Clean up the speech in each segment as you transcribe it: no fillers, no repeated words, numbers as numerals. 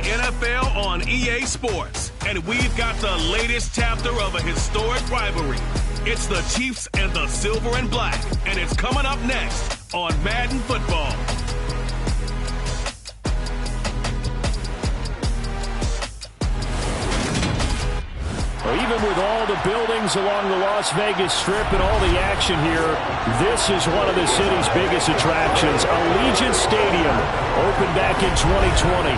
NFL on EA Sports, and we've got the latest chapter of a historic rivalry. It's the Chiefs and the Silver and Black, and it's coming up next on Madden Football. Even with all the buildings along the Las Vegas Strip and all the action here, this is one of the city's biggest attractions. Allegiant Stadium opened back in 2020.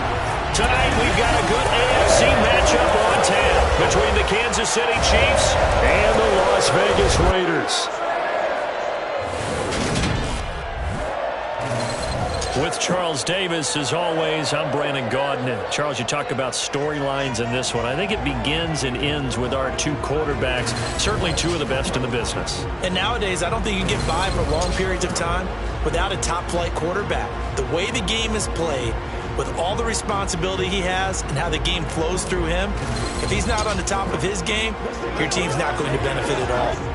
Tonight we've got a good AFC matchup on tap between the Kansas City Chiefs and the Las Vegas Raiders. With Charles Davis, as always, I'm Brandon Gaudin. And Charles, you talk about storylines in this one. I think it begins and ends with our two quarterbacks, certainly two of the best in the business. And nowadays, I don't think you can get by for long periods of time without a top-flight quarterback. The way the game is played, with all the responsibility he has and how the game flows through him, if he's not on the top of his game, your team's not going to benefit at all.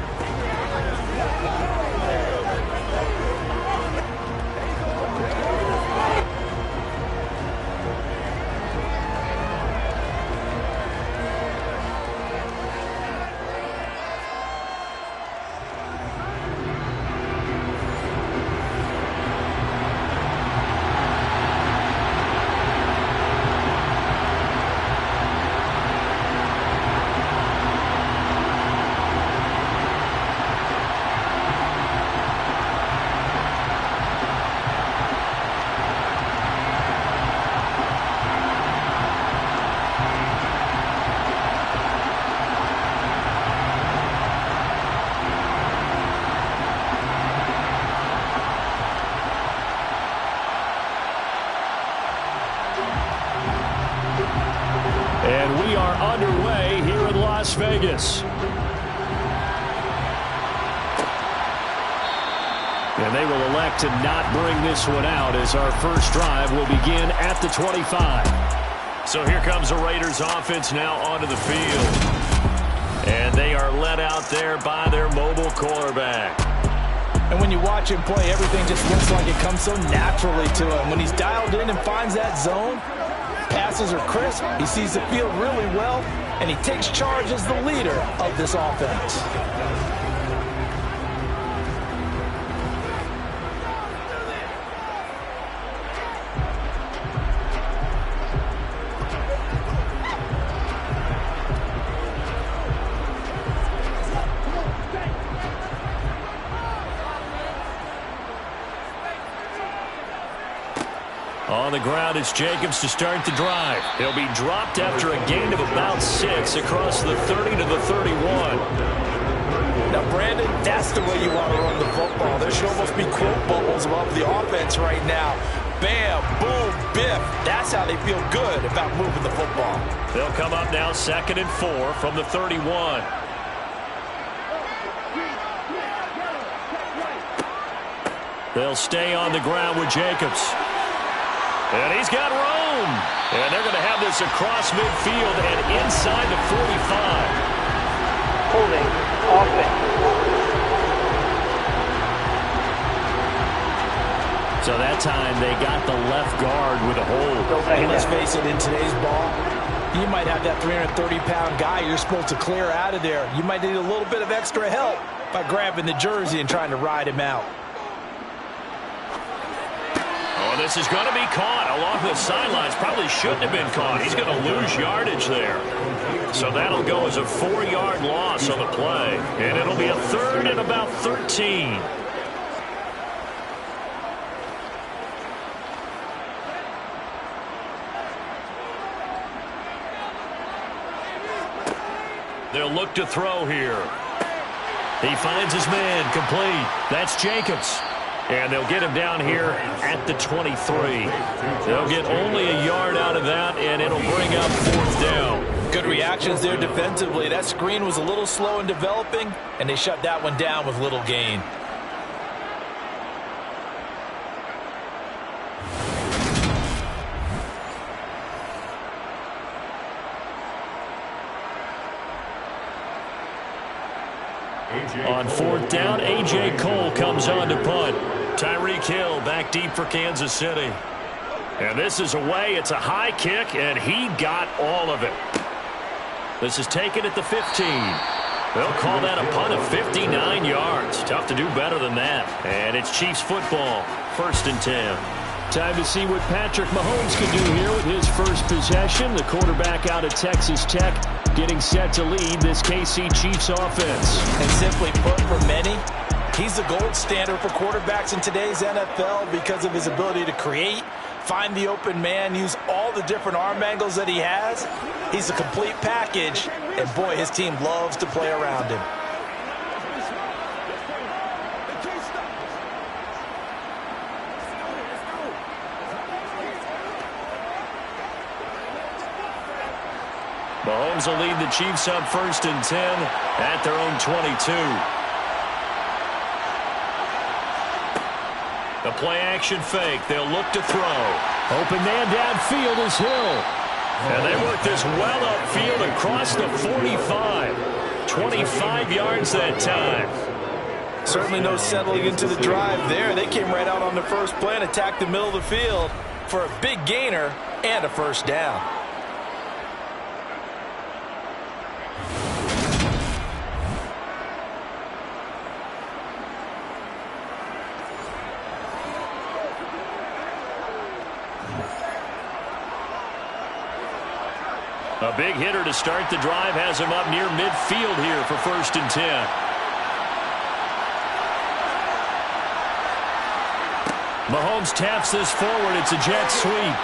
And we are underway here in Las Vegas. And they will elect to not bring this one out as our first drive will begin at the 25. So here comes the Raiders offense now onto the field. And they are led out there by their mobile quarterback. And when you watch him play, everything just looks like it comes so naturally to him. When he's dialed in and finds that zone, passes are crisp, he sees the field really well, and he takes charge as the leader of this offense. On the ground, it's Jacobs to start the drive. He'll be dropped after a gain of about 6 across the 30 to the 31. Now, Brandon, that's the way you want to run the football. There should almost be quote bubbles above the offense right now. Bam, boom, biff. That's how they feel good about moving the football. They'll come up now 2nd and 4 from the 31. They'll stay on the ground with Jacobs. And he's got room. And they're going to have this across midfield and inside the 45. Holding offense. So that time they got the left guard with a hold. And let's face it, in today's ball, you might have that 330-pound guy you're supposed to clear out of there. You might need a little bit of extra help by grabbing the jersey and trying to ride him out. Oh, this is going to be caught along the sidelines. Probably shouldn't have been caught. He's going to lose yardage there. So that'll go as a 4-yard loss on the play. And it'll be a 3rd and about 13. They'll look to throw here. He finds his man complete. That's Jacobs. And they'll get him down here at the 23. They'll get only a yard out of that, and it'll bring up 4th down. Good reactions there defensively. That screen was a little slow in developing, and they shut that one down with little gain. On 4th down, A.J. Cole comes on to punt. Tyreek Hill back deep for Kansas City. And this is away. It's a high kick, and he got all of it. This is taken at the 15. They'll call that a punt of 59 yards. Tough to do better than that. And it's Chiefs football, 1st and 10. Time to see what Patrick Mahomes can do here with his first possession. The quarterback out of Texas Tech getting set to lead this KC Chiefs offense. And simply put, for many, he's the gold standard for quarterbacks in today's NFL because of his ability to create, find the open man, use all the different arm angles that he has. He's a complete package, and boy, his team loves to play around him. Mahomes will lead the Chiefs up 1st and 10 at their own 22. The play-action fake. They'll look to throw. Open man downfield is Hill. And they work this well upfield across the 45. 25 yards that time. Certainly no settling into the drive there. They came right out on the first play and attacked the middle of the field for a big gainer and a first down. A big hitter to start the drive has him up near midfield here for 1st and 10. Mahomes taps this forward. It's a jet sweep.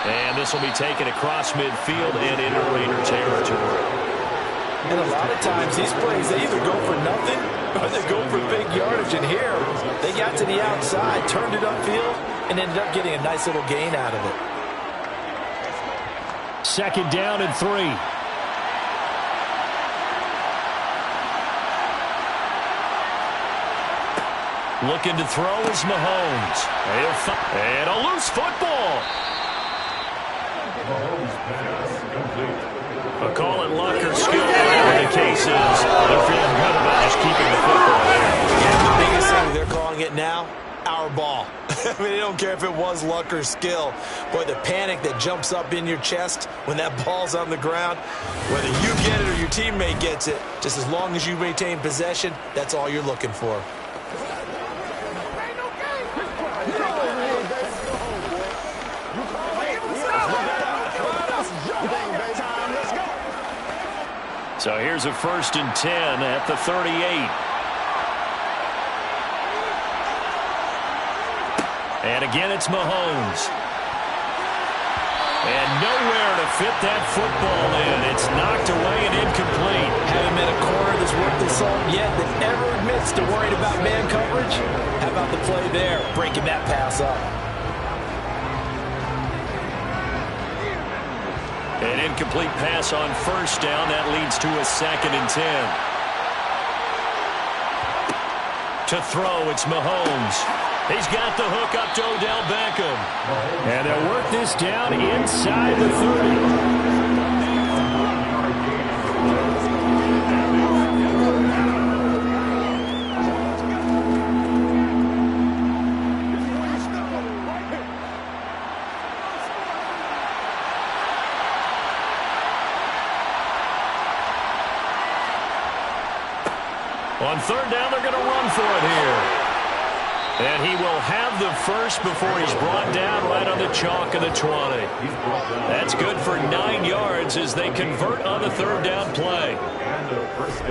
And this will be taken across midfield and into Raider territory. And a lot of times these plays, they either go for nothing or they go for big yardage. And here, they got to the outside, turned it upfield, and ended up getting a nice little gain out of it. 2nd down and 3. Looking to throw is Mahomes. And a loose football. A call it luck or skill. The case is they're feeling good about just keeping the football there. Yeah, the biggest thing they're calling it now, our ball. I mean, they don't care if it was luck or skill. Boy, the panic that jumps up in your chest when that ball's on the ground, whether you get it or your teammate gets it, just as long as you maintain possession, that's all you're looking for. So here's a 1st and 10 at the 38. And again, it's Mahomes. And nowhere to fit that football in. It's knocked away and incomplete. Haven't met a corner that's worth the salt yet that ever admits to worrying about man coverage. How about the play there, breaking that pass up? An incomplete pass on 1st down. That leads to a 2nd and 10. To throw, it's Mahomes. He's got the hook up to Odell Beckham. And they'll work this down inside the 30. On 3rd down, they're going to run for it here. And he will have the first before he's brought down right on the chalk of the 20. That's good for 9 yards as they convert on the 3rd down play.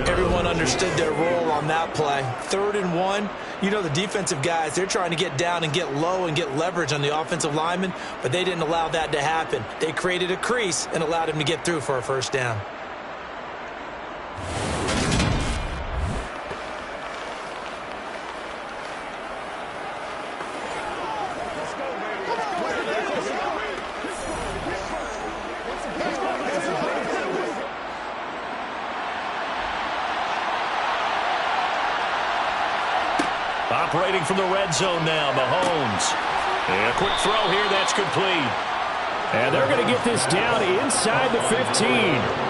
Everyone understood their role on that play. 3rd and 1. You know the defensive guys, they're trying to get down and get low and get leverage on the offensive lineman, but they didn't allow that to happen. They created a crease and allowed him to get through for a 1st down. Operating from the red zone now, Mahomes. And a quick throw here, that's complete. And they're going to get this down inside the 15.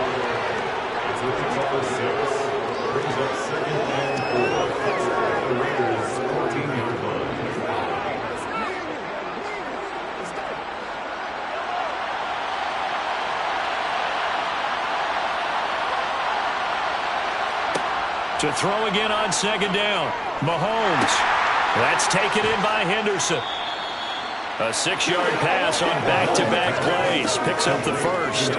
To throw again on second down. Mahomes. That's taken in by Henderson. A 6-yard pass on back-to-back plays. Picks up the first.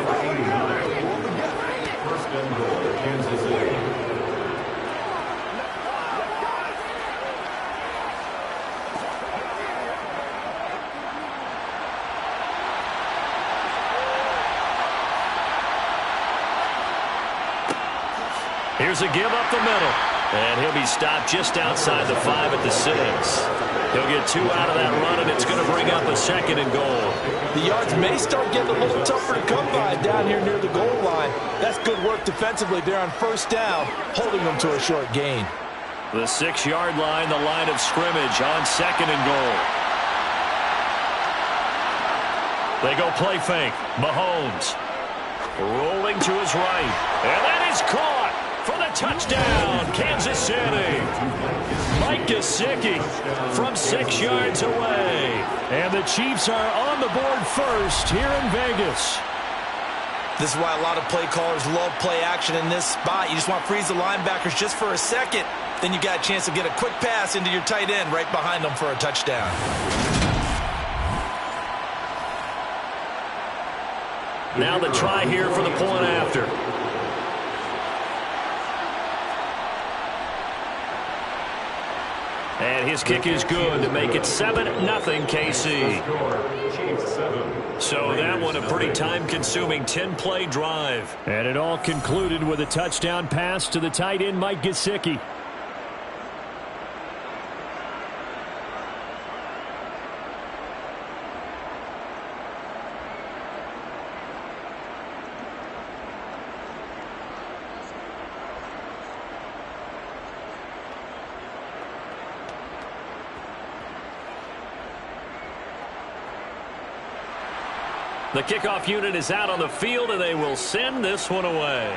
Here's a give up the middle. And he'll be stopped just outside the 5 at the 6. He'll get 2 out of that run, and it's going to bring up a 2nd and goal. The yards may start getting a little tougher to come by down here near the goal line. That's good work defensively there on first down, holding them to a short gain. The 6-yard line, the line of scrimmage on 2nd and goal. They go play fake. Mahomes rolling to his right. And that is caught for the touchdown, Kansas City. Mike Gesicki from 6 yards away. And the Chiefs are on the board first here in Vegas. This is why a lot of play callers love play action in this spot. You just want to freeze the linebackers just for a second. Then you got a chance to get a quick pass into your tight end right behind them for a touchdown. Now the try here for the point after. And his kick is good to make it 7-0 KC. So that one a pretty time-consuming 10-play drive. And it all concluded with a touchdown pass to the tight end Mike Gesicki. The kickoff unit is out on the field, and they will send this one away.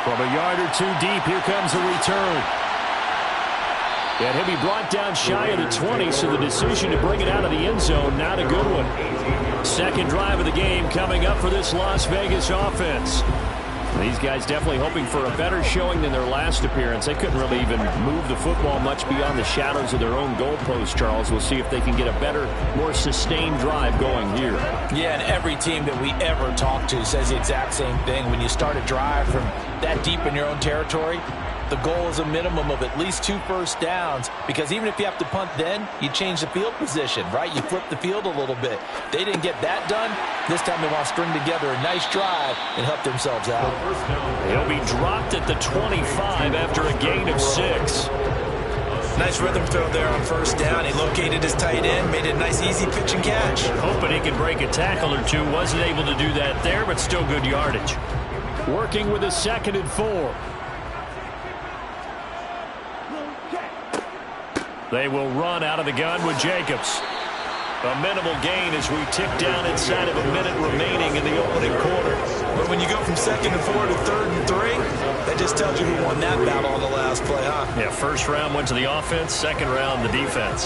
From a yard or 2 deep, here comes the return. And he'll be brought down shy of the 20, so the decision to bring it out of the end zone, not a good one. Second drive of the game coming up for this Las Vegas offense. These guys definitely hoping for a better showing than their last appearance. They couldn't really even move the football much beyond the shadows of their own goalpost, Charles. We'll see if they can get a better, more sustained drive going here. Yeah, and every team that we ever talk to says the exact same thing. When you start a drive from that deep in your own territory, the goal is a minimum of at least 2 first downs, because even if you have to punt then, you change the field position, right? You flip the field a little bit. They didn't get that done. This time they want to string together a nice drive and help themselves out. He'll be dropped at the 25 after a gain of 6. Nice rhythm throw there on first down. He located his tight end, made it a nice easy pitch and catch. Hoping he could break a tackle or two. Wasn't able to do that there, but still good yardage. Working with a 2nd and 4. They will run out of the gun with Jacobs. A minimal gain as we tick down inside of a minute remaining in the opening quarter. But when you go from 2nd and 4 to 3rd and 3, that just tells you who won that battle on the last play, huh? Yeah, first round went to the offense, second round the defense.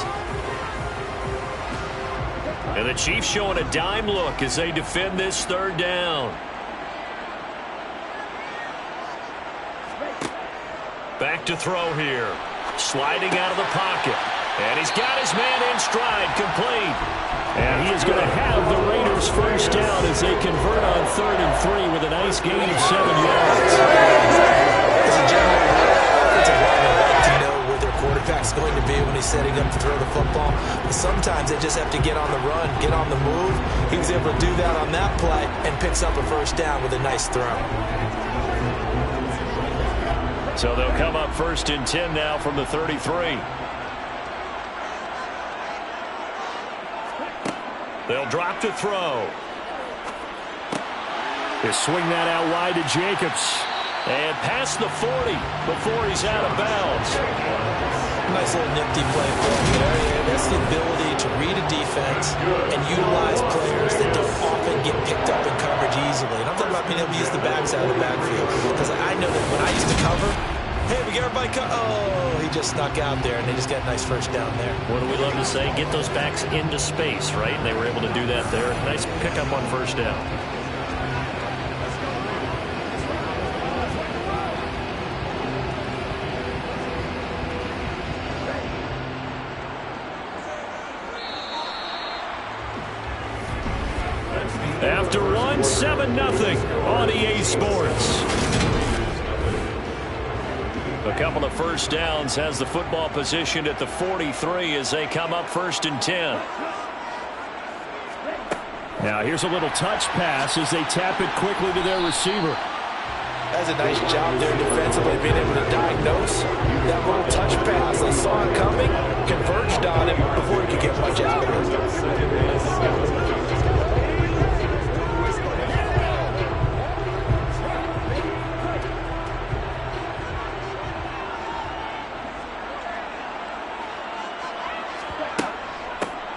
And the Chiefs showing a dime look as they defend this 3rd down. Back to throw here. Sliding out of the pocket. And he's got his man in stride, complete. And he is going to have the Raiders first down as they convert on 3rd and 3 with a nice gain of 7 yards. As a general offensive lineman like to know where their quarterback's going to be when he's setting up to throw the football. But sometimes they just have to get on the run, get on the move. He was able to do that on that play and picks up a first down with a nice throw. So they'll come up 1st and 10 now from the 33. They'll drop to throw. They swing that out wide to Jacobs. And past the 40 before he's out of bounds. Nice little nifty play for him there. That's the ability to read a defense and utilize players that don't often get picked up in coverage easily. And I'm talking about being able to use the backside of the backfield. Because I know that when I used to cover, hey, we got everybody oh, he just snuck out there, and they just got a nice first down there. What do we love to say? Get those backs into space, right? And they were able to do that there. Nice pickup on first down. after one, 7-0 on EA Sports. A couple of first downs has the football positioned at the 43 as they come up 1st and 10. Now here's a little touch pass as they tap it quickly to their receiver. That's a nice job there defensively, being able to diagnose that little touch pass. They saw it coming, converged on him before he could get much out of it.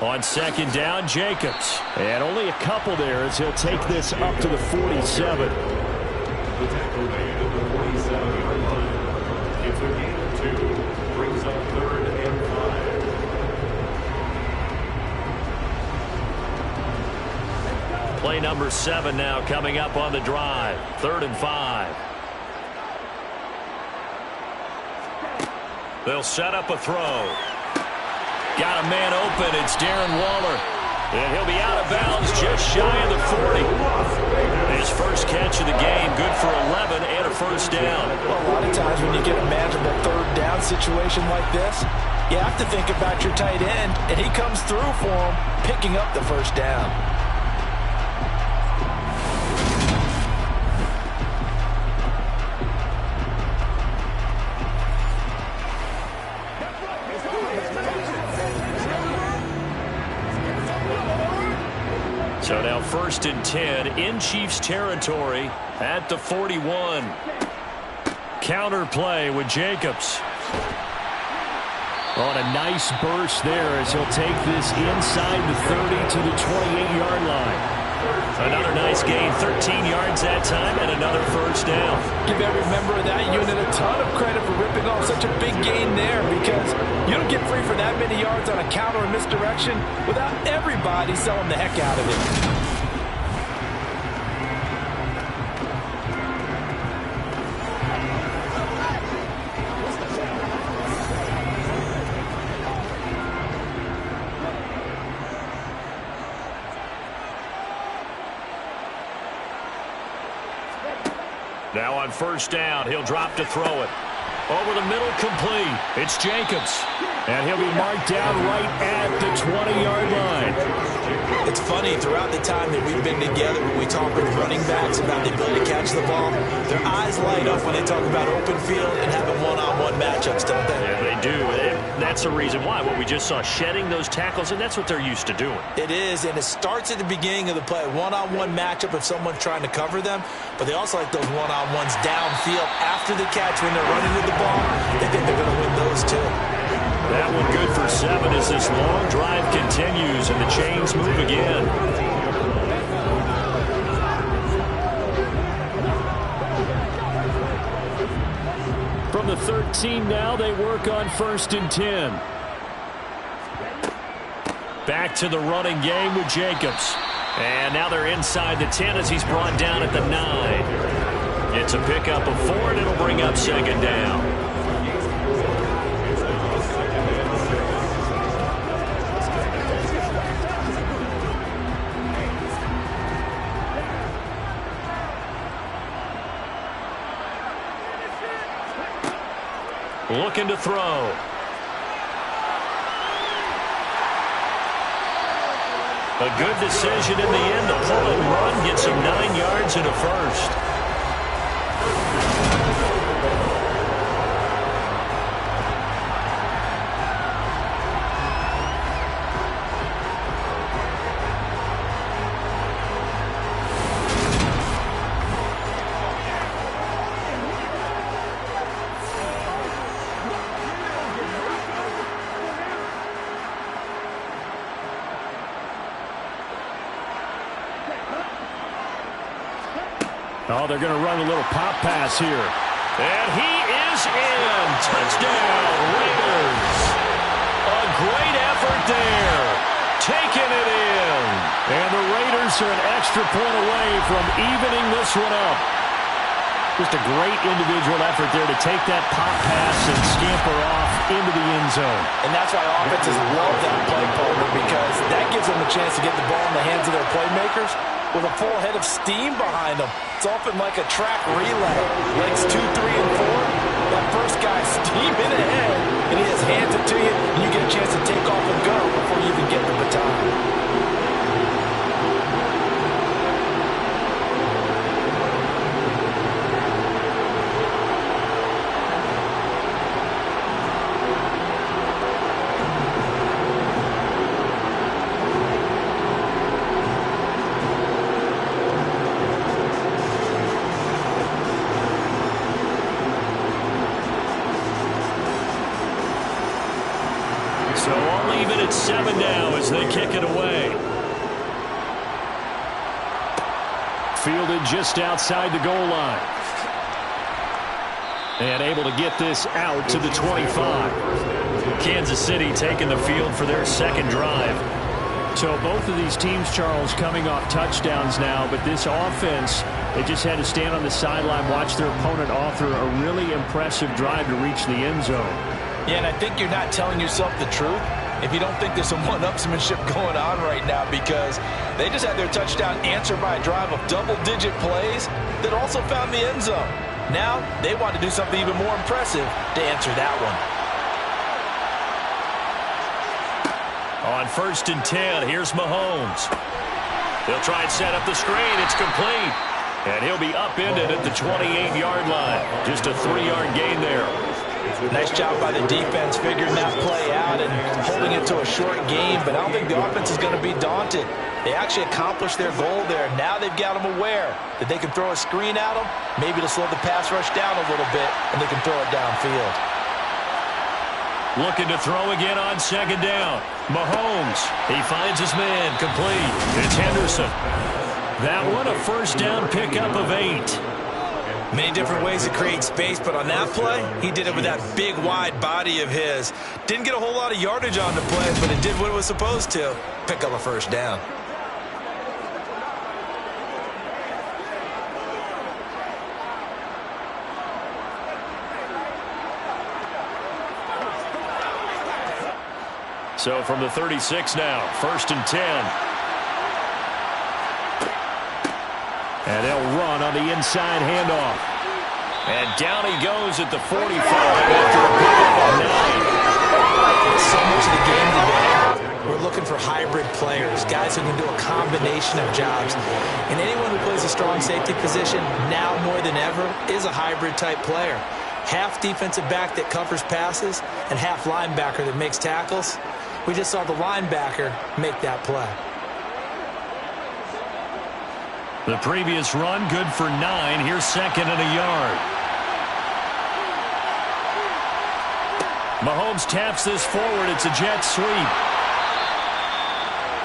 On 2nd down, Jacobs. And only a couple there as he'll take this up to the 47. The tackle made at the 47-yard line. It's a gain of 2. Brings up 3rd and 5. Play number 7 now coming up on the drive. 3rd and 5. They'll set up a throw. Got a man open. It's Darren Waller. And he'll be out of bounds just shy of the 40. His first catch of the game, good for 11 and a first down. Well, a lot of times when you get a manageable 3rd down situation like this, you have to think about your tight end, and he comes through for him, picking up the first down. So now 1st and 10 in Chiefs territory at the 41. Counter play with Jacobs. On a nice burst there as he'll take this inside the 30 to the 28-yard line. Another nice gain, 13 yards that time, and another first down. Give every member of that unit a ton of credit for ripping off such a big gain there, because you don't get free for that many yards on a counter or misdirection without everybody selling the heck out of it. Now on first down, he'll drop to throw it. Over the middle, complete. It's Jacobs. And he'll be marked down right at the 20-yard line. It's funny, throughout the time that we've been together, when we talk with running backs about the ability to catch the ball, their eyes light up when they talk about open field and having one-on-one matchups, don't they? Yeah, they do. That's the reason why. What we just saw, shedding those tackles, and that's what they're used to doing. It is, and it starts at the beginning of the play. One-on-one matchup if someone's trying to cover them, but they also like those one-on-ones downfield after the catch when they're running to the ball. They think they're going to win those too. That one good for 7 as this long drive continues and the chains move again. From the 13 now, they work on 1st and 10. Back to the running game with Jacobs. And now they're inside the 10 as he's brought down at the 9. It's a pickup of 4, and it'll bring up 2nd down. Looking to throw. A good decision in the end to pull and run, gets him 9 yards and a first. Oh, they're going to run a little pop pass here. And he is in. Touchdown, Raiders. A great effort there. Taking it in. And the Raiders are an extra point away from evening this one up. Just a great individual effort there to take that pop pass and scamper off into the end zone. And that's why offenses love that play partner, because that gives them a chance to get the ball in the hands of their playmakers with a full head of steam behind them. It's often like a track relay. Legs 2, 3, and 4. That first guy steaming ahead, and he just hands it to you, and you get a chance to take off and go before you even get the baton. So all even at 7 now as they kick it away. Fielded just outside the goal line. And able to get this out to the 25. Kansas City taking the field for their second drive. So both of these teams, Charles, coming off touchdowns now, but this offense, they just had to stand on the sideline, watch their opponent author a really impressive drive to reach the end zone. Yeah, and I think you're not telling yourself the truth if you don't think there's some one-upsmanship going on right now, because they just had their touchdown answered by a drive of double-digit plays that also found the end zone. Now they want to do something even more impressive to answer that one. On 1st and 10, here's Mahomes. They'll try and set up the screen. It's complete. And he'll be upended at the 28-yard line. Just a 3-yard gain there. Nice job by the defense figuring that play out and holding it to a short game, but I don't think the offense is going to be daunted. They actually accomplished their goal there. Now they've got them aware that they can throw a screen at them, maybe to slow the pass rush down a little bit, and they can throw it downfield. Looking to throw again on 2nd down. Mahomes, he finds his man, complete. It's Henderson. That one, a 1st down pickup of 8. Many different ways to create space, but on that play, he did it with that big, wide body of his. Didn't get a whole lot of yardage on the play, but it did what it was supposed to. Pick up a 1st down. So from the 36 now, 1st and 10. And they'll run on the inside handoff. And down he goes at the 45 after a pickup of 9. So much of the game today, we're looking for hybrid players, guys who can do a combination of jobs. And anyone who plays a strong safety position, now more than ever, is a hybrid type player. Half defensive back that covers passes and half linebacker that makes tackles. We just saw the linebacker make that play. The previous run, good for 9. Here's 2nd and a yard. Mahomes taps this forward. It's a jet sweep.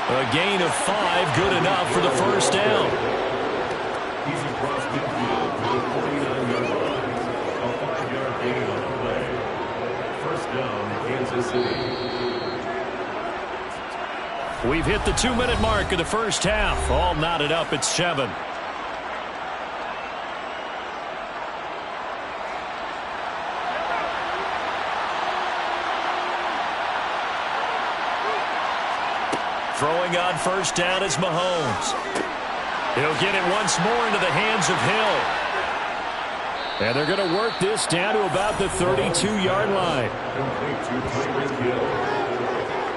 A gain of 5, good enough for the 1st down. Easy cross midfield to the 49-yard line. A 5-yard gain on the play. 1st down, Kansas City. We've hit the 2-minute mark of the 1st half. All knotted up at 7. Throwing on 1st down is Mahomes. He'll get it once more into the hands of Hill. And they're going to work this down to about the 32-yard line. Complete to Tyreek Hill.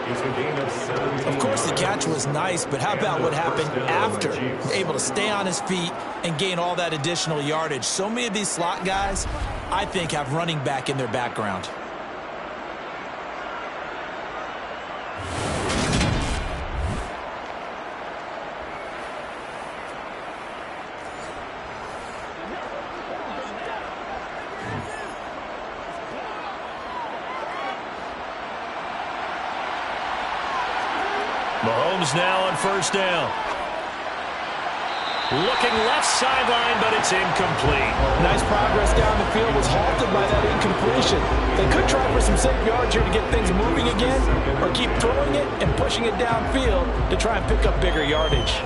Of course, the catch was nice, but how about what happened after? Able to stay on his feet and gain all that additional yardage. So many of these slot guys, I think, have running back in their background. Mahomes now on 1st down. Looking left sideline, but it's incomplete. Nice progress down the field, was halted by that incompletion. They could try for some safe yards here to get things moving again, or keep throwing it and pushing it downfield to try and pick up bigger yardage.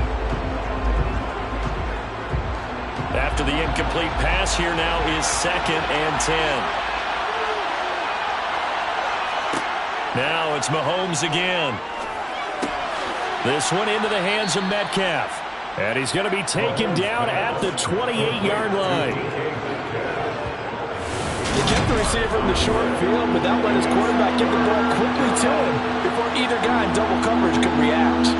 After the incomplete pass, here now is 2nd and 10. Now it's Mahomes again. This one into the hands of Metcalf. And he's going to be taken down at the 28-yard line. He kept the receiver in the short field, but that let his quarterback get the ball quickly to him before either guy in double coverage could react.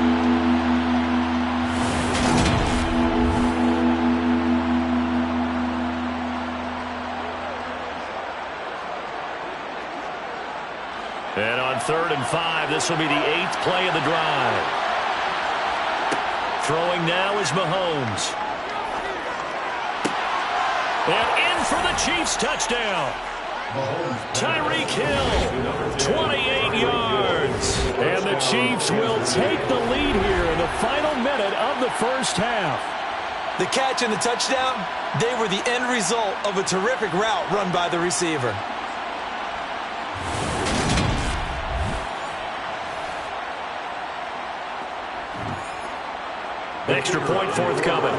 And on 3rd and 5, this will be the 8th play of the drive. Throwing now is Mahomes. And in for the Chiefs touchdown. Tyreek Hill, 28 yards. And the Chiefs will take the lead here in the final minute of the first half. The catch and the touchdown, they were the end result of a terrific route run by the receiver. Extra point forthcoming.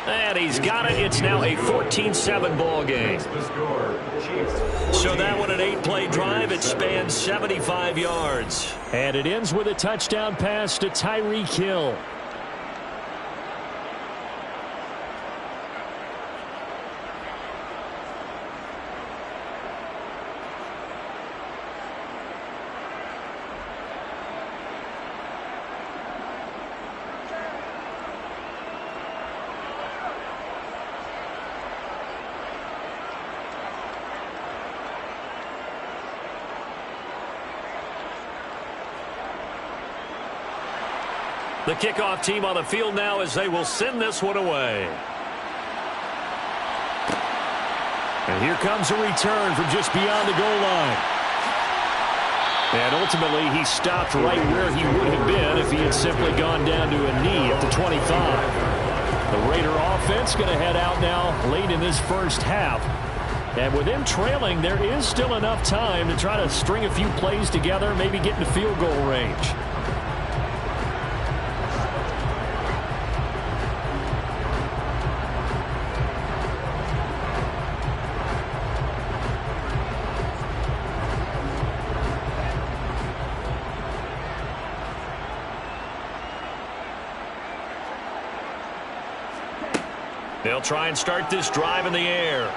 And he's got it. It's now a 14-7 ball game. So that one, an 8-play drive. It spans 75 yards. And it ends with a touchdown pass to Tyreek Hill. The kickoff team on the field now as they will send this one away. And here comes a return from just beyond the goal line. And ultimately, he stopped right where he would have been if he had simply gone down to a knee at the 25. The Raider offense going to head out now late in this first half. And with them trailing, there is still enough time to try to string a few plays together, maybe get into field goal range. They'll try and start this drive in the air.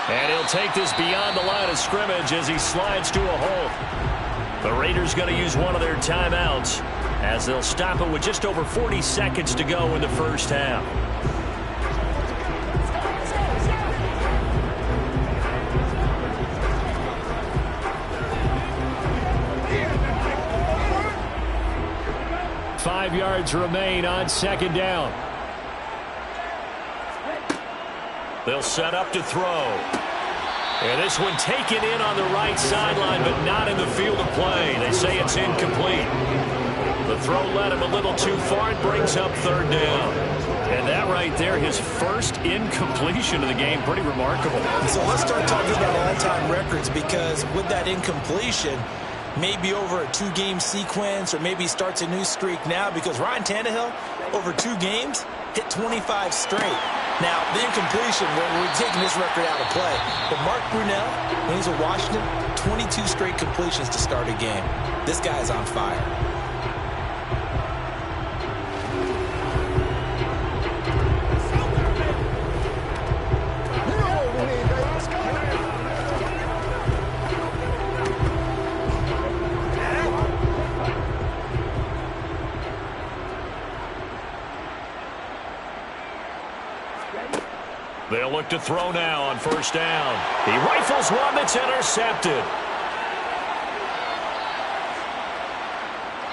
And he'll take this beyond the line of scrimmage as he slides to a halt. The Raiders going to use one of their timeouts as they'll stop it with just over 40 seconds to go in the first half. Five yards remain on second down. They'll set up to throw. And this one taken in on the right sideline, but not in the field of play. They say it's incomplete. The throw led him a little too far. It brings up third down. And that right there, his first incompletion of the game, pretty remarkable. So let's start talking about all-time records, because with that incompletion, maybe over a 2-game sequence, or maybe starts a new streak now, because Ryan Tannehill, over 2 games, hit 25 straight. Now, the incompletion, we're taking this record out of play. But Mark Brunell, when he's at Washington, 22 straight completions to start a game. This guy is on fire. They'll look to throw now on first down. He rifles one that's intercepted.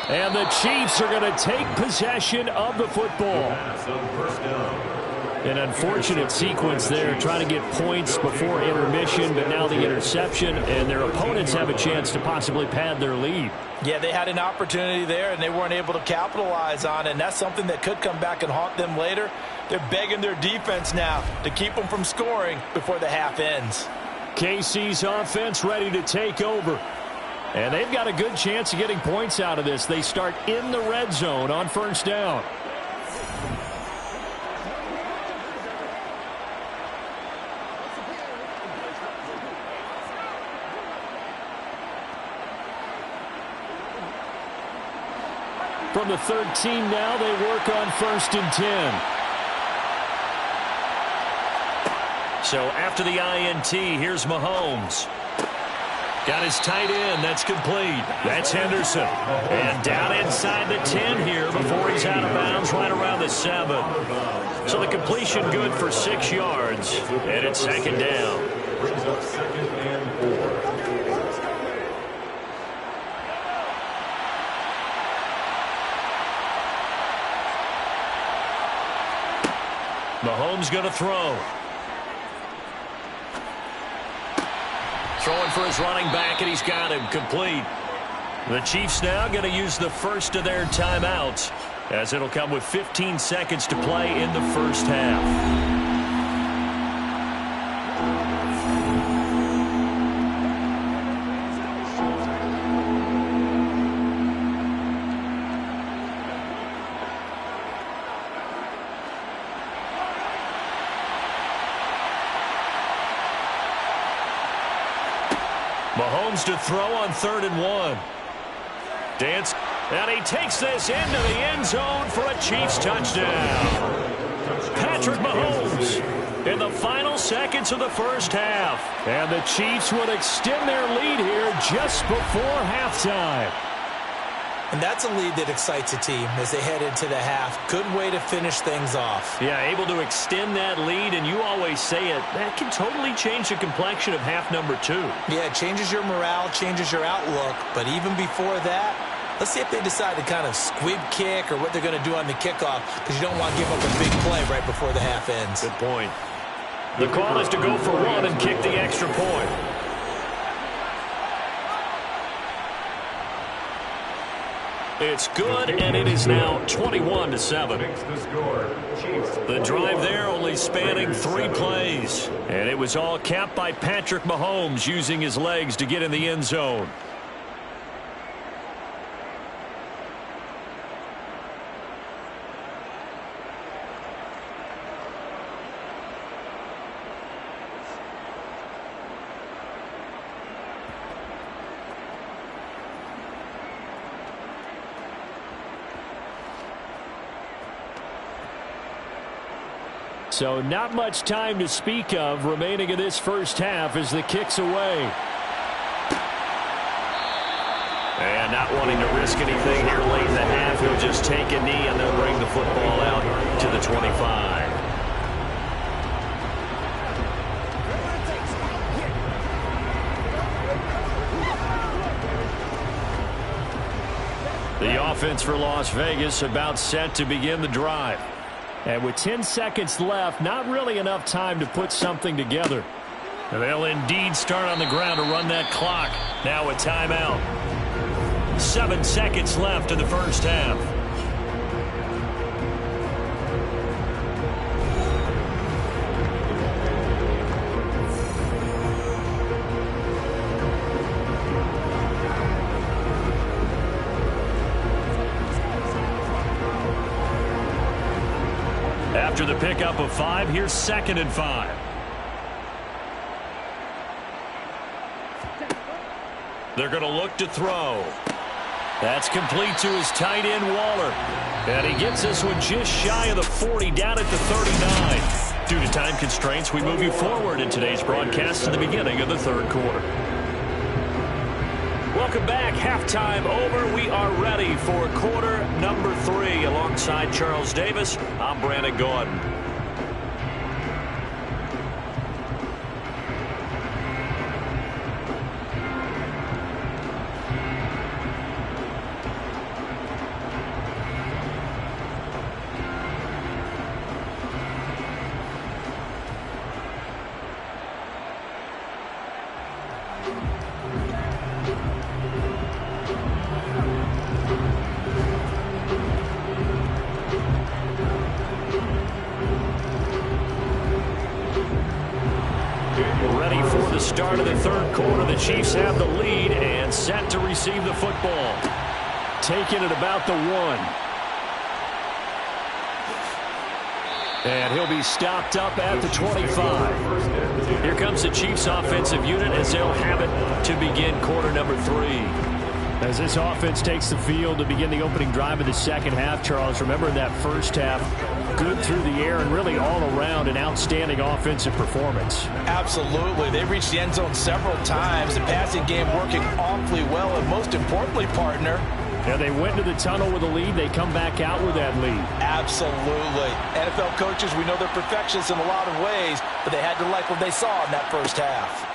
And the Chiefs are going to take possession of the football. An unfortunate sequence there, trying to get points before intermission, but now the interception, and their opponents have a chance to possibly pad their lead. Yeah, they had an opportunity there, and they weren't able to capitalize on it, and that's something that could come back and haunt them later. They're begging their defense now to keep them from scoring before the half ends. KC's offense ready to take over. And they've got a good chance of getting points out of this. They start in the red zone on first down. From the 13 now, they work on 1st and 10. So after the INT, here's Mahomes. Got his tight end. That's complete. That's Henderson. And down inside the 10 here before he's out of bounds right around the 7. So the completion good for 6 yards. And it's 2nd down. Brings up 2nd and 4. Mahomes going to throw. Throwing for his running back, and he's got him complete. The Chiefs now going to use the first of their timeouts, as it'll come with 15 seconds to play in the first half. Mahomes to throw on 3rd and 1. Dance, and he takes this into the end zone for a Chiefs touchdown. Patrick Mahomes in the final seconds of the first half. And the Chiefs would extend their lead here just before halftime. And that's a lead that excites a team as they head into the half. Good way to finish things off. Yeah, able to extend that lead, and you always say it, that can totally change the complexion of half number 2. Yeah, it changes your morale, changes your outlook. But even before that, let's see if they decide to kind of squib kick or what they're going to do on the kickoff, because you don't want to give up a big play right before the half ends. Good point. The call is to go for 1 and kick the extra point. It's good, and it is now 21-7. The drive there only spanning 3 plays. And it was all capped by Patrick Mahomes using his legs to get in the end zone. So not much time to speak of remaining in this first half as the kick's away. And not wanting to risk anything here late in the half, he'll just take a knee and they'll bring the football out to the 25. The offense for Las Vegas about set to begin the drive. And with 10 seconds left, not really enough time to put something together. They'll indeed start on the ground to run that clock. Now a timeout. 7 seconds left in the first half. After the pickup of 5, here's 2nd and 5. They're going to look to throw. That's complete to his tight end, Waller. And he gets this one just shy of the 40, down at the 39. Due to time constraints, we move you forward in today's broadcast to the beginning of the 3rd quarter. Welcome back. Halftime over. We are ready for quarter number 3. Alongside Charles Davis, I'm Brandon Gordon. start of the third quarter. The Chiefs have the lead and set to receive the football. Taking it about the 1. And he'll be stopped up at the 25. Here comes the Chiefs offensive unit as they'll have it to begin quarter number 3. As this offense takes the field to begin the opening drive of the second half, Charles, remember in that first half, good through the air and really all around an outstanding offensive performance. Absolutely. They reached the end zone several times. The passing game working awfully well, and most importantly, partner, yeah, they went into the tunnel with a lead. They come back out with that lead. Absolutely. NFL coaches, we know they're perfectionists in a lot of ways, but they had to like what they saw in that first half.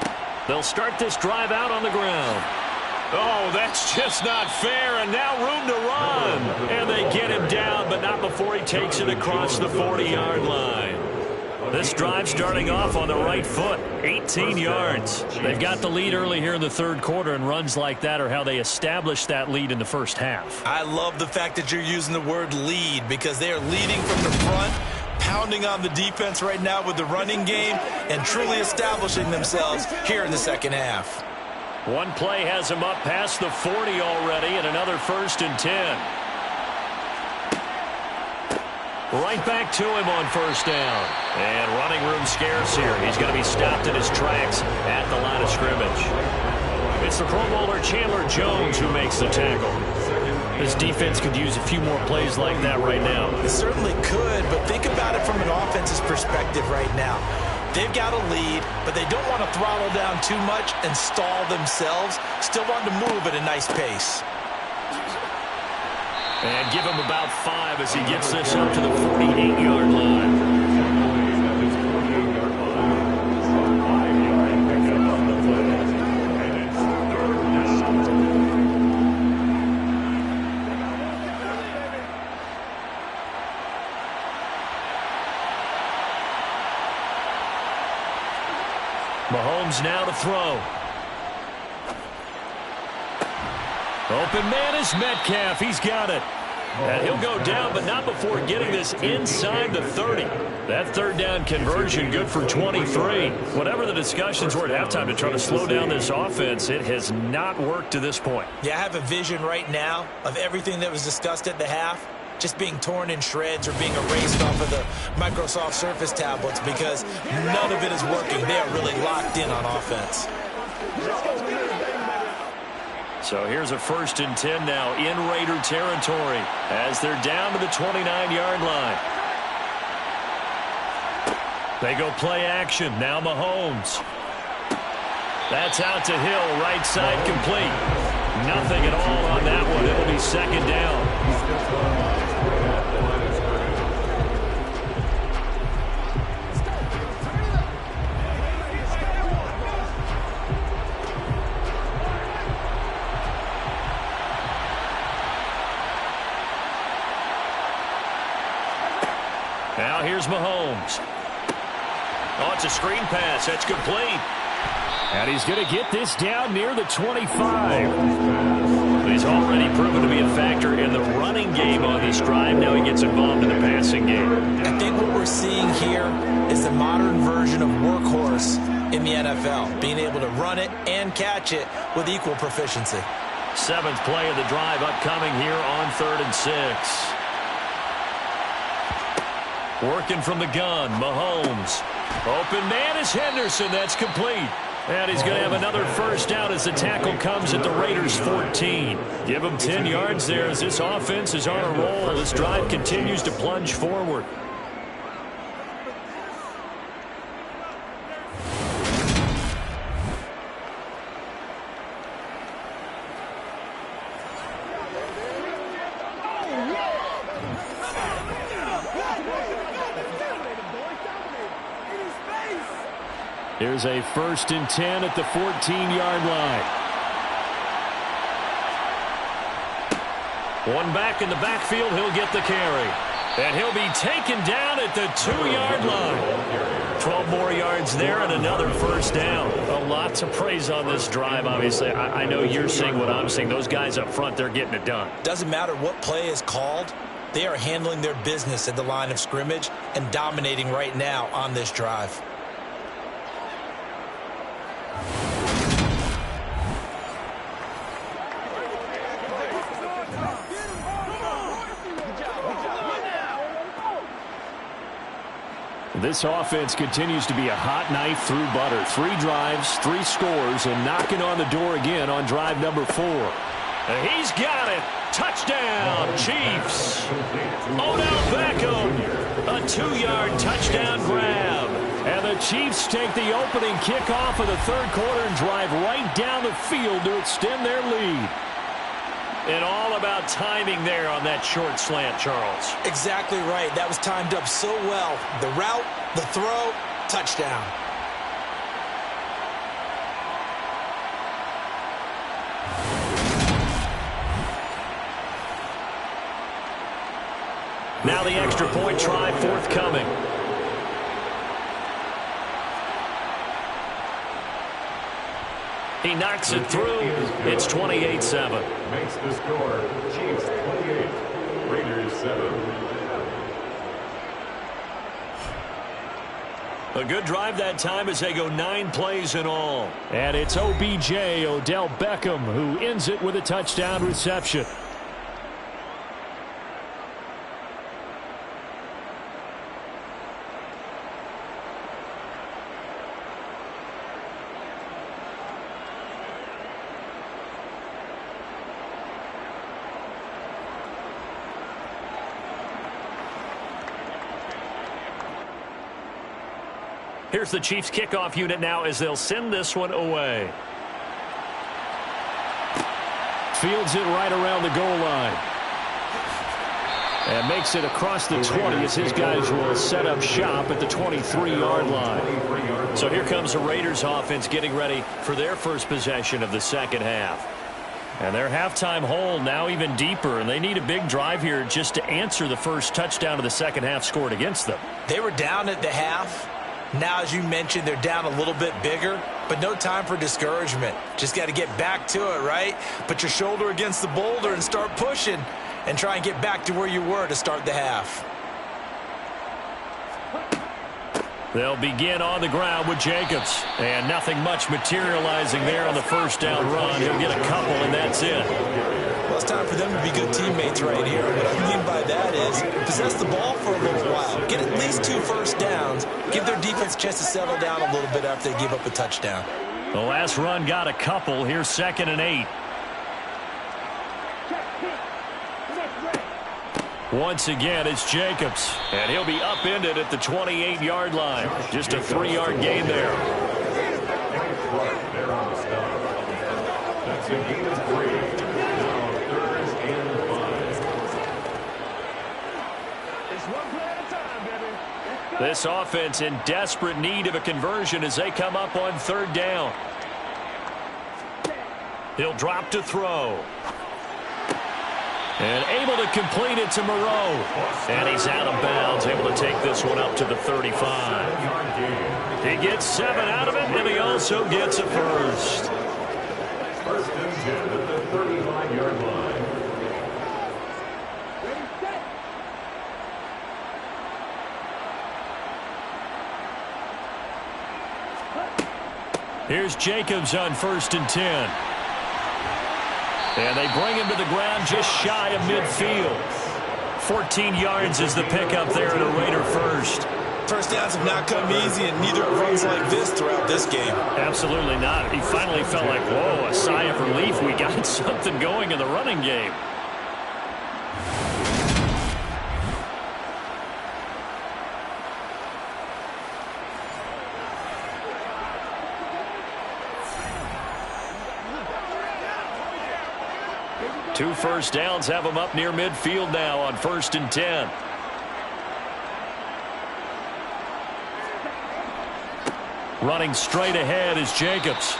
They'll start this drive out on the ground. Oh, that's just not fair, and now room to run. And they get him down, but not before he takes it across the 40-yard line. This drive starting off on the right foot, 18 yards. They've got the lead early here in the third quarter, and runs like that are how they established that lead in the first half. I love the fact that you're using the word lead because they are leading from the front, pounding on the defense right now with the running game, and truly establishing themselves here in the second half. One play has him up past the 40 already, and another 1st and 10. Right back to him on 1st down. And running room scarce here. He's going to be stopped in his tracks at the line of scrimmage. It's the Pro Bowler Chandler Jones who makes the tackle. This defense could use a few more plays like that right now. It certainly could, but think about it from an offense's perspective right now. They've got a lead, but they don't want to throttle down too much and stall themselves. Still want to move at a nice pace. And give him about 5 as he gets this up to the 48-yard line. Mahomes now to throw. Open man is Metcalf. He's got it. And he'll go down, but not before getting this inside the 30. That 3rd down conversion good for 23. Whatever the discussions were at halftime to try to slow down this offense, it has not worked to this point. Yeah, I have a vision right now of everything that was discussed at the half just being torn in shreds or being erased off of the Microsoft Surface tablets because none of it is working. They are really locked in on offense. So here's a 1st and 10 now in Raider territory as they're down to the 29-yard line. They go play action. Now Mahomes. That's out to Hill, right side complete. Nothing at all on that one. It'll be 2nd down. Now here's Mahomes. Oh, it's a screen pass. That's complete. And he's going to get this down near the 25. He's already proven to be a factor in the running game on this drive. Now he gets involved in the passing game. I think what we're seeing here is the modern version of workhorse in the NFL, being able to run it and catch it with equal proficiency. 7th play of the drive upcoming here on 3rd and 6. Working from the gun, Mahomes. Open man is Henderson. That's complete. And he's going to have another 1st down as the tackle comes at the Raiders' 14. Give him 10 yards there as this offense is on a roll. This drive continues to plunge forward. Here's a 1st and 10 at the 14-yard line. One back in the backfield, he'll get the carry. And he'll be taken down at the 2-yard line. 12 more yards there and another 1st down. A lot to praise on this drive, obviously. I know you're seeing what I'm seeing. Those guys up front, they're getting it done. Doesn't matter what play is called. They are handling their business at the line of scrimmage and dominating right now on this drive. This offense continues to be a hot knife through butter. 3 drives, 3 scores, and knocking on the door again on drive number 4. He's got it. Touchdown, Chiefs. Odell Beckham, a 2-yard touchdown grab. And the Chiefs take the opening kickoff of the third quarter and drive right down the field to extend their lead. And all about timing there on that short slant, Charles. Exactly right. That was timed up so well. The route, the throw, touchdown. Now the extra point try forthcoming. He knocks it through. It's 28-7. Makes the score Chiefs 28, Raiders 7. A good drive that time as they go 9 plays in all. And it's OBJ, Odell Beckham, who ends it with a touchdown reception. Here's the Chiefs kickoff unit now as they'll send this one away. Fields it right around the goal line. And makes it across the 20 as his guys will set up shop at the 23-yard line. So here comes the Raiders offense getting ready for their first possession of the second half. And their halftime hole now even deeper, and they need a big drive here just to answer the first touchdown of the second half scored against them. They were down at the half. Now, as you mentioned, they're down a little bit bigger, but no time for discouragement. Just got to get back to it, right? Put your shoulder against the boulder and start pushing and try and get back to where you were to start the half. They'll begin on the ground with Jacobs. And nothing much materializing there on the first down run. He'll get a couple, and that's it. Well, it's time for them to be good teammates right here. What I mean by that is possess the ball for a little while. Get at least 2 first downs. Give their defense a chance to settle down a little bit after they give up a touchdown. The last run got a couple. Here's 2nd and 8. Once again, it's Jacobs. And he'll be upended at the 28-yard line. Just a 3-yard gain there. There on the stop. That's a gain of 3. Now 3rd and 5. This offense in desperate need of a conversion as they come up on 3rd down. He'll drop to throw. And able to complete it to Moreau. And he's out of bounds, able to take this one up to the 35. He gets 7 out of it, and he also gets a first. 1st and 10 at the 35-yard line. Here's Jacobs on 1st and 10. And they bring him to the ground just shy of midfield. 14 yards is the pickup there at a Raider first. First downs have not come easy, and neither have runs like this throughout this game. Absolutely not. He finally felt like, whoa, a sigh of relief. We got something going in the running game. Two first downs have him up near midfield now on 1st and 10. Running straight ahead is Jacobs.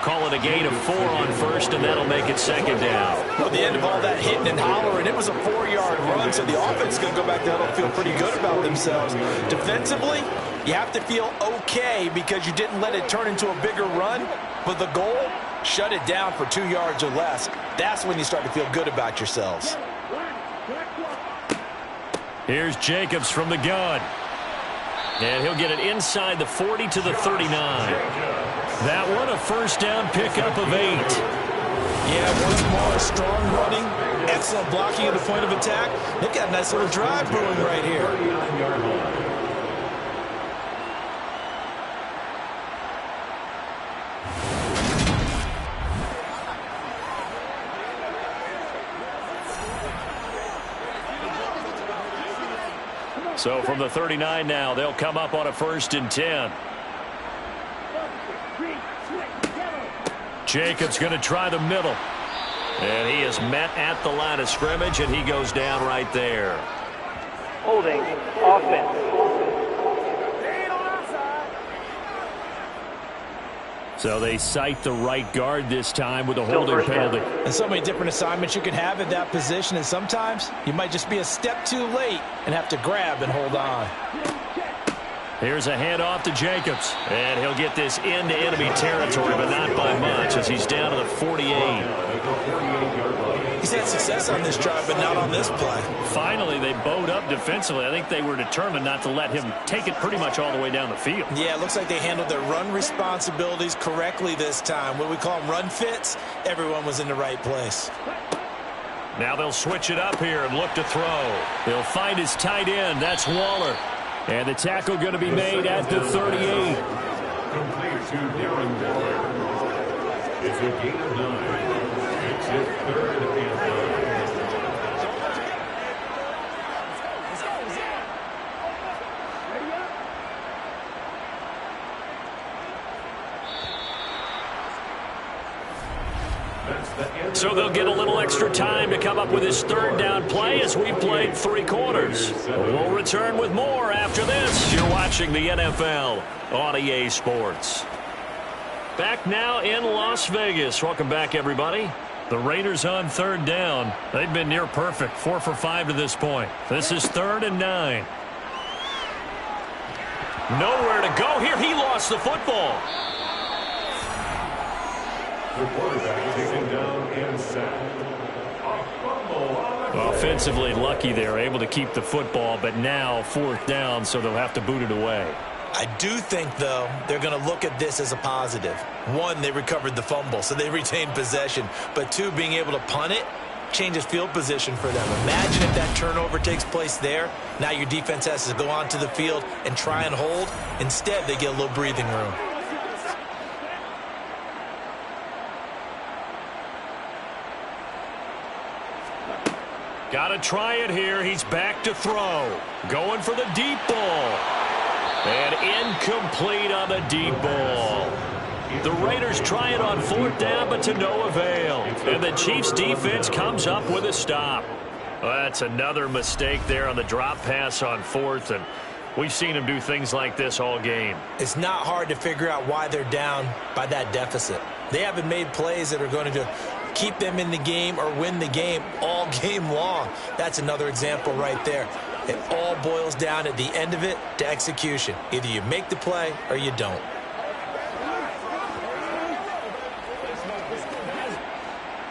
Call it a gain of 4 on 1st, and that'll make it 2nd down. Well, at the end of all that hitting and hollering, it was a 4-yard run, so the offense is going to go back to huddle and feel pretty good about themselves. Defensively, you have to feel okay because you didn't let it turn into a bigger run, but the goal, shut it down for 2 yards or less. That's when you start to feel good about yourselves. Here's Jacobs from the gun. And he'll get it inside the 40 to the 39. That one a first down pickup of 8. Yeah, once more, strong running, excellent blocking at the point of attack. They've got a nice little drive brewing right here. So from the 39 now, they'll come up on a 1st and 10. Jacobs going to try the middle. And he is met at the line of scrimmage, and he goes down right there. Holding, offense. So they cite the right guard this time with a holding penalty. And so many different assignments you can have at that position, and sometimes you might just be a step too late and have to grab and hold on. Here's a handoff to Jacobs, and he'll get this into enemy territory, but not by much as he's down to the 48. He's had success on this drive, but not on this play. Finally, they bowed up defensively. I think they were determined not to let him take it pretty much all the way down the field. Yeah, it looks like they handled their run responsibilities correctly this time. What we call them run fits, everyone was in the right place. Now they'll switch it up here and look to throw. He'll find his tight end. That's Waller. And the tackle going to be made at the 38. Complete to Darren Waller. It's a gain of 9. It's his 3rd and 9. So they'll get a little extra time to come up with his 3rd down play as we've played 3 quarters. We'll return with more after this. You're watching the NFL on EA Sports. Back now in Las Vegas. Welcome back, everybody. The Raiders on 3rd down. They've been near perfect, 4 for 5 to this point. This is 3rd and 9. Nowhere to go here. He lost the football. The quarterback taken down and sacked. Offensively lucky they're able to keep the football, but now 4th down, so they'll have to boot it away. I do think, though, they're going to look at this as a positive. 1, they recovered the fumble, so they retained possession. But 2, being able to punt it changes field position for them. Imagine if that turnover takes place there. Now your defense has to go onto the field and try and hold. Instead, they get a little breathing room. Got to try it here. He's back to throw. Going for the deep ball. And incomplete on the deep ball. The Raiders try it on 4th down, but to no avail. And the Chiefs defense comes up with a stop. Well, that's another mistake there on the drop pass on 4th. And we've seen him do things like this all game. It's not hard to figure out why they're down by that deficit. They haven't made plays that are going to keep them in the game or win the game all game long. That's another example right there. It all boils down at the end of it to execution. Either you make the play or you don't.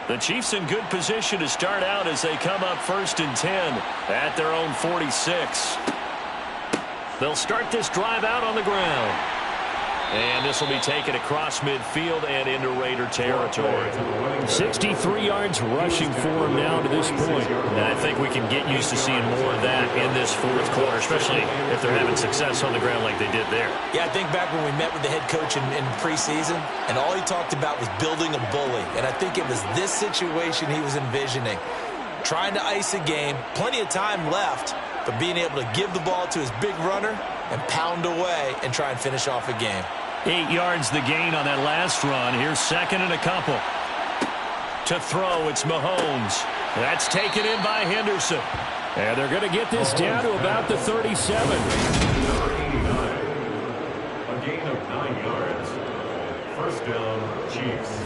The Chiefs in good position to start out as they come up 1st and 10 at their own 46. They'll start this drive out on the ground. And this will be taken across midfield and into Raider territory. 63 yards rushing for him now to this point. And I think we can get used to seeing more of that in this 4th quarter, especially if they're having success on the ground like they did there. Yeah, I think back when we met with the head coach in preseason, and all he talked about was building a bully. And I think it was this situation he was envisioning. Trying to ice a game, plenty of time left, but being able to give the ball to his big runner and pound away and try and finish off a game. 8 yards the gain on that last run. Here's 2nd and a couple. To throw, it's Mahomes. That's taken in by Henderson. And they're going to get this down to about the 37. Number 89. A gain of 9 yards. 1st down, Chiefs.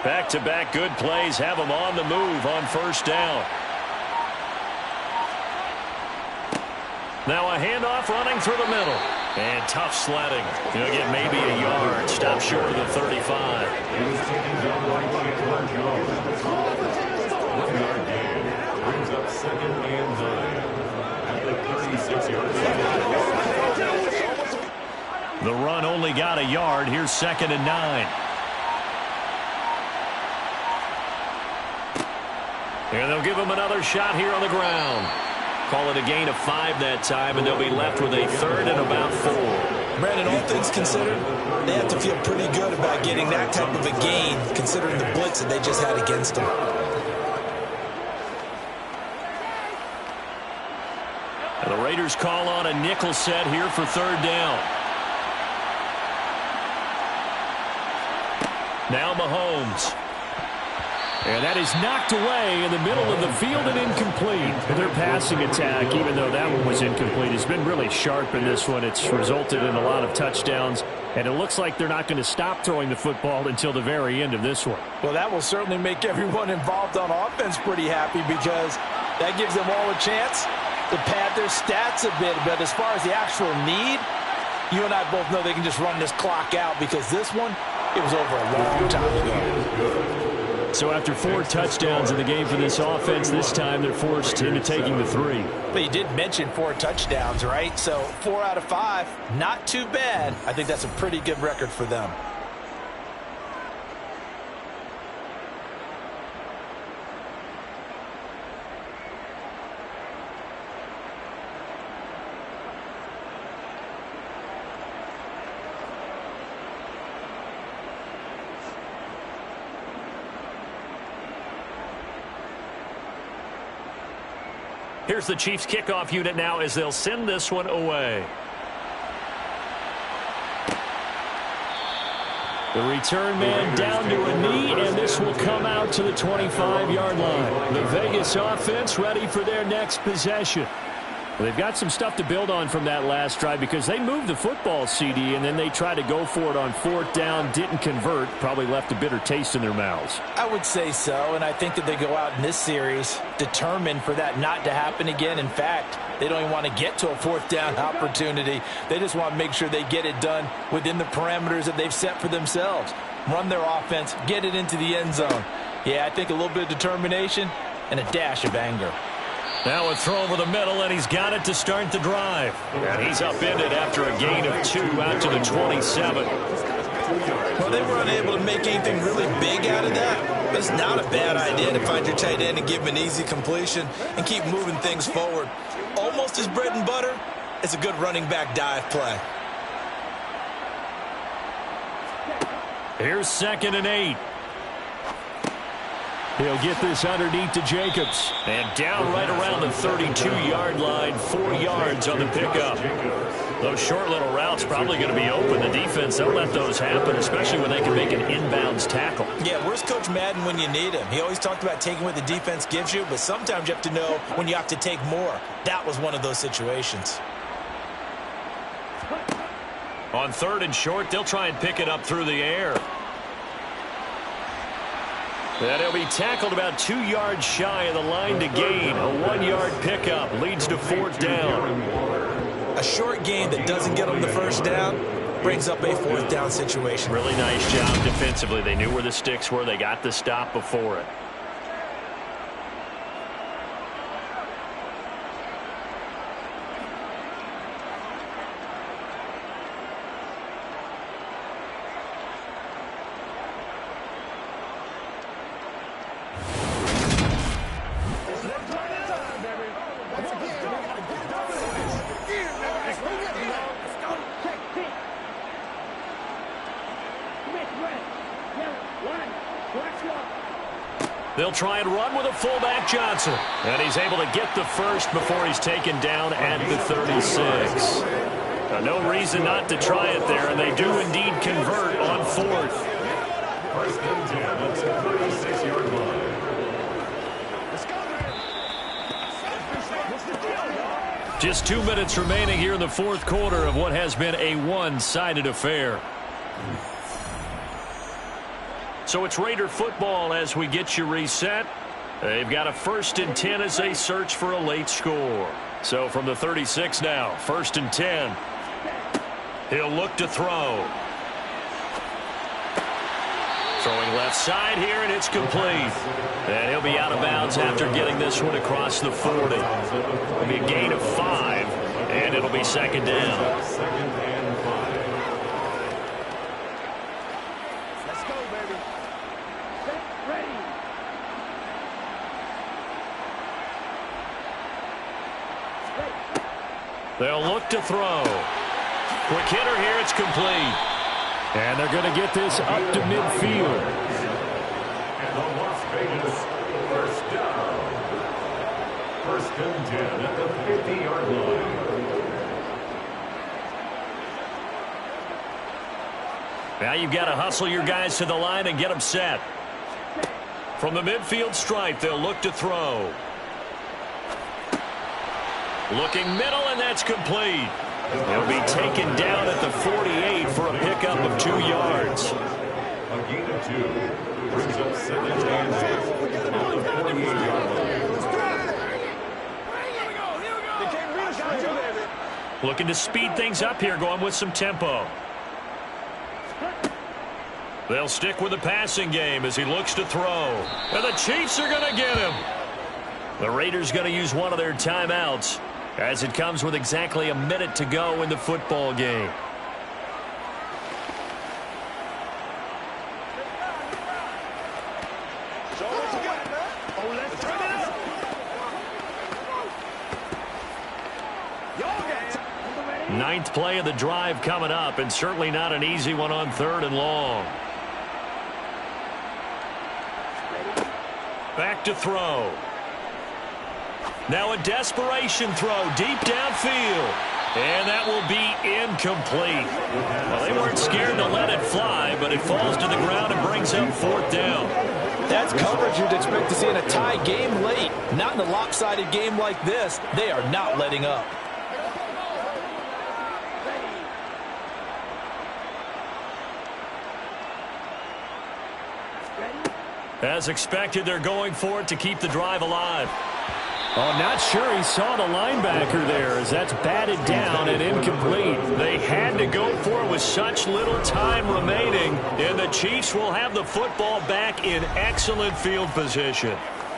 Back-to-back good plays have them on the move on 1st down. Now a handoff running through the middle. And tough sledding. He'll get maybe a yard. Stop short of the 35. He was taken down right by Clark Jones. 1-yard gain. Brings up 2nd and 9. At the 36-yard line. The run only got a yard. Here's 2nd and 9. And they'll give him another shot here on the ground. Call it a gain of 5 that time, and they'll be left with a 3rd and about 4. Brandon, all things considered, they have to feel pretty good about getting that type of a gain, considering the blitz that they just had against them. And the Raiders call on a nickel set here for 3rd down. Now Mahomes. And that is knocked away in the middle of the field and incomplete. Their passing attack, even though that one was incomplete, has been really sharp in this one. It's resulted in a lot of touchdowns, and it looks like they're not going to stop throwing the football until the very end of this one. Well, that will certainly make everyone involved on offense pretty happy, because that gives them all a chance to pad their stats a bit. But as far as the actual need, you and I both know they can just run this clock out, because this one, it was over a long time ago. So after 4 touchdowns in the game for this offense, this time they're forced into taking the 3. But you did mention 4 touchdowns, right? So 4 out of 5, not too bad. I think that's a pretty good record for them. Here's the Chiefs kickoff unit now as they'll send this one away. The return man down to a knee, and this will come out to the 25-yard line. The Vegas offense ready for their next possession. Well, they've got some stuff to build on from that last drive, because they moved the football, CD, and then they tried to go for it on 4th down, didn't convert, probably left a bitter taste in their mouths. I would say so, and I think that they go out in this series determined for that not to happen again. In fact, they don't even want to get to a 4th down opportunity. They just want to make sure they get it done within the parameters that they've set for themselves. Run their offense, get it into the end zone. Yeah, I think a little bit of determination and a dash of anger. Now a throw over the middle, and he's got it to start the drive. And he's upended after a gain of 2 out to the 27. Well, they were unable to make anything really big out of that. But it's not a bad idea to find your tight end and give him an easy completion and keep moving things forward. Almost his bread and butter is a good running back dive play. Here's 2nd and 8. He'll get this underneath to Jacobs. And down right around the 32-yard line, 4 yards on the pickup. Those short little routes probably going to be open. The defense, they'll let those happen, especially when they can make an inbounds tackle. Yeah, where's Coach Madden when you need him? He always talked about taking what the defense gives you, but sometimes you have to know when you have to take more. That was one of those situations. On 3rd and short, they'll try and pick it up through the air. And he'll be tackled about 2 yards shy of the line to gain. A 1-yard pickup leads to 4th down. A short gain that doesn't get them the 1st down brings up a 4th down situation. Really nice job defensively. They knew where the sticks were. They got the stop before it. They'll try and run with a fullback, Johnson. And he's able to get the first before he's taken down at the 36. Now, no reason not to try it there, and they do indeed convert on 4th. 1st and 10 at the 36-yard line. Just 2 minutes remaining here in the 4th quarter of what has been a one-sided affair. So it's Raider football as we get you reset. They've got a 1st and 10 as they search for a late score. So from the 36 now, 1st and 10. He'll look to throw. Throwing left side here, and it's complete. And he'll be out of bounds after getting this one across the 40. It'll be a gain of 5, and it'll be 2nd down. 2nd and 5. They'll look to throw. Quick hitter here. It's complete. And they're going to get this up to midfield. And the Las Vegas first down. First and 10 at the 50-yard line. Now you've got to hustle your guys to the line and get them set. From the midfield stripe, they'll look to throw. Looking middle, and that's complete. He'll be taken down at the 48 for a pickup of 2 yards. A gain of 2 brings up 7 and 10 at the 48-yard line. Looking to speed things up here, going with some tempo. They'll stick with the passing game as he looks to throw. And the Chiefs are going to get him. The Raiders going to use one of their timeouts as it comes with exactly a minute to go in the football game. Ninth play of the drive coming up, and certainly not an easy one on 3rd and long. Back to throw. Now a desperation throw deep downfield. And that will be incomplete. Well, they weren't scared to let it fly, but it falls to the ground and brings up 4th down. That's coverage you'd expect to see in a tie game late. Not in a lopsided game like this. They are not letting up. As expected, they're going for it to keep the drive alive. Oh, not sure he saw the linebacker there as that's batted down and incomplete. They had to go for it with such little time remaining, and the Chiefs will have the football back in excellent field position.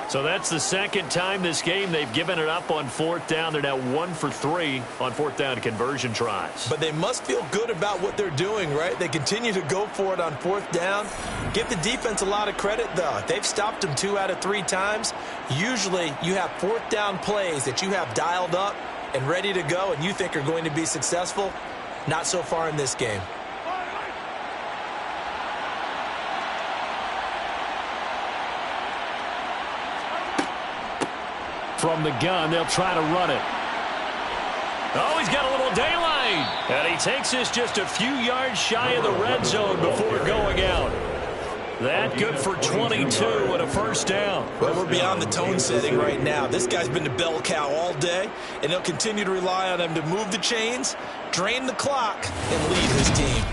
So that's the second time this game they've given it up on 4th down. They're now 1 for 3 on 4th down conversion tries. But they must feel good about what they're doing, right? They continue to go for it on 4th down. Give the defense a lot of credit, though. They've stopped them 2 out of 3 times. Usually you have 4th down plays that you have dialed up and ready to go and you think are going to be successful. Not so far in this game. From the gun, they'll try to run it. Oh, he's got a little daylight. And he takes this just a few yards shy of the red zone before going out. That good for 22 and a 1st down. Well, we're beyond the tone setting right now. This guy's been the bell cow all day, and they'll continue to rely on him to move the chains, drain the clock, and lead his team.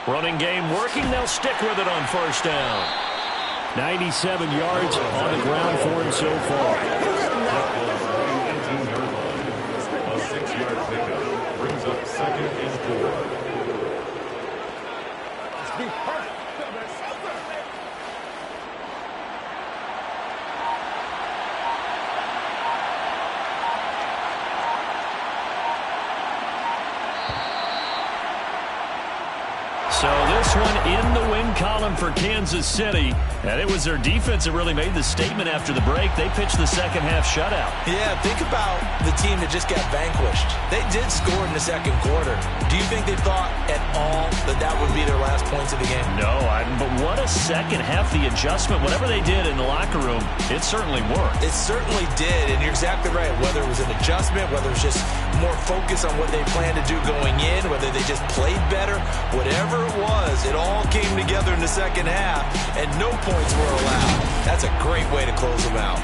Running game working. They'll stick with it on 1st down. 97 yards on the ground for him so far. A 6-yard pickup brings up 2nd and 4. So this one in the win column for Kansas City. And it was their defense that really made the statement after the break. They pitched the second half shutout. Yeah, think about the team that just got vanquished. They did score in the 2nd quarter. Do you think they thought at all that that would be their last points of the game? No, but what a second half. The adjustment, whatever they did in the locker room, it certainly worked. It certainly did, and you're exactly right. Whether it was an adjustment, whether it was just more focus on what they planned to do going in, whether they just played better, whatever it was, it all came together in the second half, and no points were allowed. That's a great way to close them out.